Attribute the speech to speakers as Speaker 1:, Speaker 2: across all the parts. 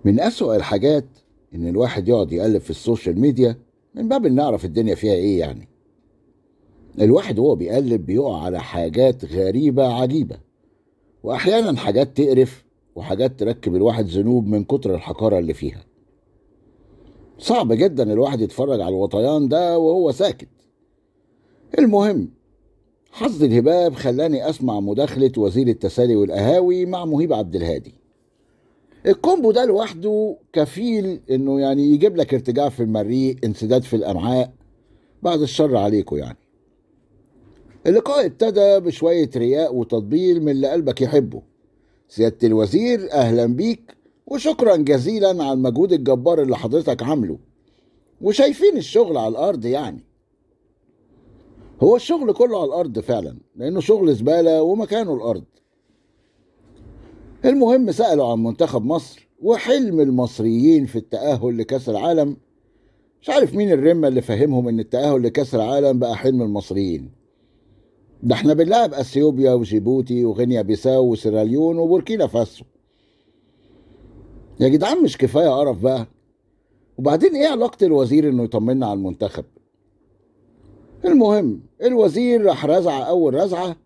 Speaker 1: من أسوأ الحاجات إن الواحد يقعد يقلب في السوشيال ميديا من باب إن نعرف الدنيا فيها إيه يعني. الواحد وهو بيقلب بيقع على حاجات غريبة عجيبة، وأحيانا حاجات تقرف وحاجات تركب الواحد ذنوب من كتر الحقارة اللي فيها. صعب جدا الواحد يتفرج على الوطيان ده وهو ساكت. المهم، حظ الهباب خلاني أسمع مداخلة وزير التسالي والقهاوي مع مهيب عبد الهادي. الكومبو ده لوحده كفيل انه يعني يجيب لك ارتجاع في المريء، انسداد في الامعاء، بعد الشر عليكم يعني. اللقاء ابتدى بشوية رياء وتطبيل من اللي قلبك يحبه. سيادة الوزير اهلا بيك وشكرا جزيلا على المجهود الجبار اللي حضرتك عامله، وشايفين الشغل على الارض يعني. هو الشغل كله على الارض فعلا، لانه شغل زبالة ومكانه الارض. المهم، سألوا عن منتخب مصر وحلم المصريين في التأهل لكأس العالم. مش عارف مين الرمة اللي فهمهم ان التأهل لكأس العالم بقى حلم المصريين. ده احنا بنلعب اثيوبيا وجيبوتي وغينيا بيساو وسيراليون وبوركينا فاسو. يا جدعان مش كفاية قرف بقى؟ وبعدين ايه علاقة الوزير انه يطمنا على المنتخب؟ المهم، الوزير راح رزع اول رزعة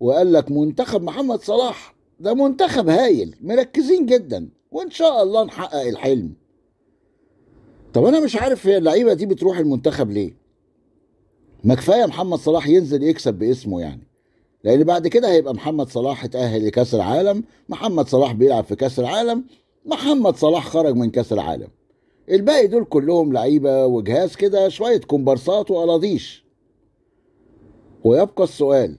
Speaker 1: وقال لك منتخب محمد صلاح ده منتخب هايل، مركزين جدا وان شاء الله نحقق الحلم. طب انا مش عارف هي اللعيبه دي بتروح المنتخب ليه؟ ما كفايه محمد صلاح ينزل يكسب باسمه يعني، لان بعد كده هيبقى محمد صلاح اتأهل لكاس العالم، محمد صلاح بيلعب في كاس العالم، محمد صلاح خرج من كاس العالم. الباقي دول كلهم لعيبه وجهاز كده، شويه كومبارسات وقلاضيش. ويبقى السؤال،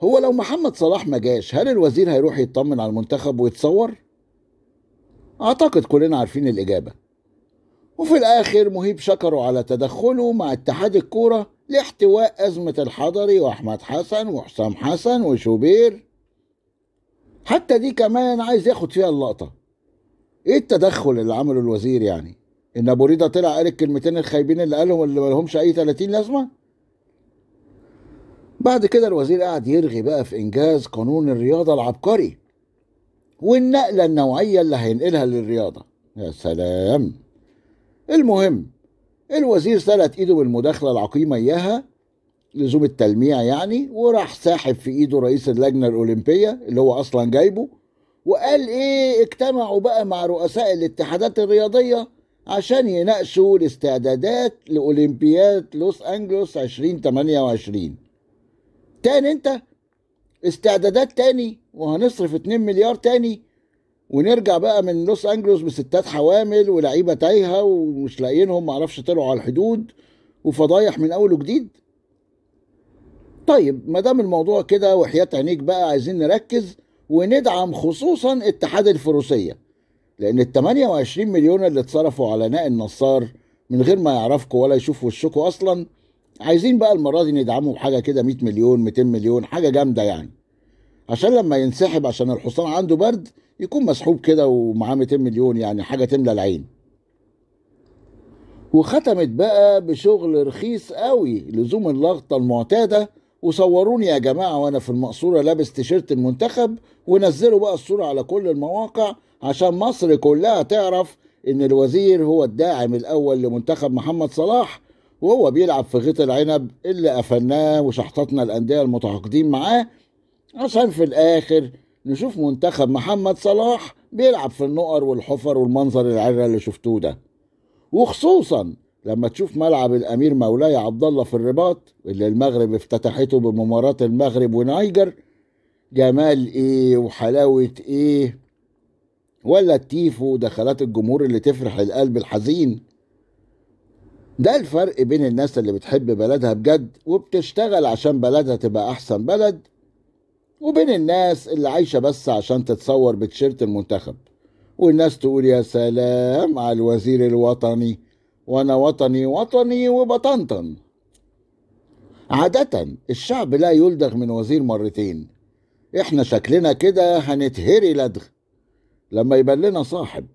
Speaker 1: هو لو محمد صلاح ما جاش هل الوزير هيروح يطمن على المنتخب ويتصور؟ اعتقد كلنا عارفين الاجابه. وفي الآخر مهيب شكروا على تدخله مع اتحاد الكورة لاحتواء أزمة الحضري وأحمد حسن وحسام حسن وشوبير. حتى دي كمان عايز ياخد فيها اللقطة. ايه التدخل اللي عمله الوزير يعني؟ ان ابو ريدة طلع قال الكلمتين الخايبين اللي قالهم اللي مالهمش اي 30 لازمة؟ بعد كده الوزير قعد يرغي بقى في انجاز قانون الرياضة العبقري والنقلة النوعية اللي هينقلها للرياضة. يا سلام. المهم، الوزير سلت ايده بالمداخله العقيمه اياها، لزوم التلميع يعني، وراح ساحب في ايده رئيس اللجنه الاولمبيه اللي هو اصلا جايبه، وقال ايه، اجتمعوا بقى مع رؤساء الاتحادات الرياضيه عشان يناقشوا الاستعدادات لاولمبياد لوس انجلوس 2028. تاني انت؟ استعدادات تاني؟ وهنصرف 2 مليار تاني ونرجع بقى من لوس انجلوس بستات حوامل ولاعيبه تايهه ومش لاقيينهم، معرفش طلعوا على الحدود، وفضايح من اول وجديد. طيب ما دام الموضوع كده وحياة عينيك بقى، عايزين نركز وندعم خصوصا اتحاد الفروسيه، لان ال 28 مليون اللي اتصرفوا على نائل نصار من غير ما يعرفكوا ولا يشوفوا وشكوا اصلا، عايزين بقى المره دي ندعمه بحاجه كده 100 مليون 200 مليون، حاجه جامده يعني، عشان لما ينسحب عشان الحصان عنده برد يكون مسحوب كده ومعاه 200 مليون، يعني حاجة تملى العين. وختمت بقى بشغل رخيص قوي، لزوم اللقطة المعتادة، وصوروني يا جماعة وانا في المقصورة لابس تيشيرت المنتخب، ونزلوا بقى الصورة على كل المواقع عشان مصر كلها تعرف ان الوزير هو الداعم الاول لمنتخب محمد صلاح، وهو بيلعب في غيط العنب اللي قفلناه وشحطتنا الاندية المتعاقدين معاه، عشان في الاخر نشوف منتخب محمد صلاح بيلعب في النقر والحفر والمنظر العرة اللي شفتوه ده. وخصوصا لما تشوف ملعب الامير مولاي عبد الله في الرباط اللي المغرب افتتحته بمباراة المغرب ونيجر، جمال ايه وحلاوة ايه، ولا التيفو ودخلات الجمهور اللي تفرح القلب الحزين. ده الفرق بين الناس اللي بتحب بلدها بجد وبتشتغل عشان بلدها تبقى احسن بلد، وبين الناس اللي عايشة بس عشان تتصور بتيشيرت المنتخب والناس تقول يا سلام على الوزير الوطني، وانا وطني وطني وبطنطن. عادة الشعب لا يلدغ من وزير مرتين، احنا شكلنا كده هنتهري لدغ لما يبان لنا صاحب،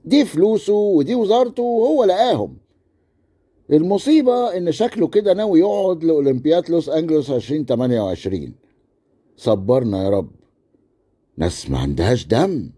Speaker 1: دي فلوسه ودي وزارته وهو لقاهم. المصيبة ان شكله كده ناوي يقعد لأولمبياد لوس انجلوس 2028. صبرنا يا رب، ناس ما عندهاش دم.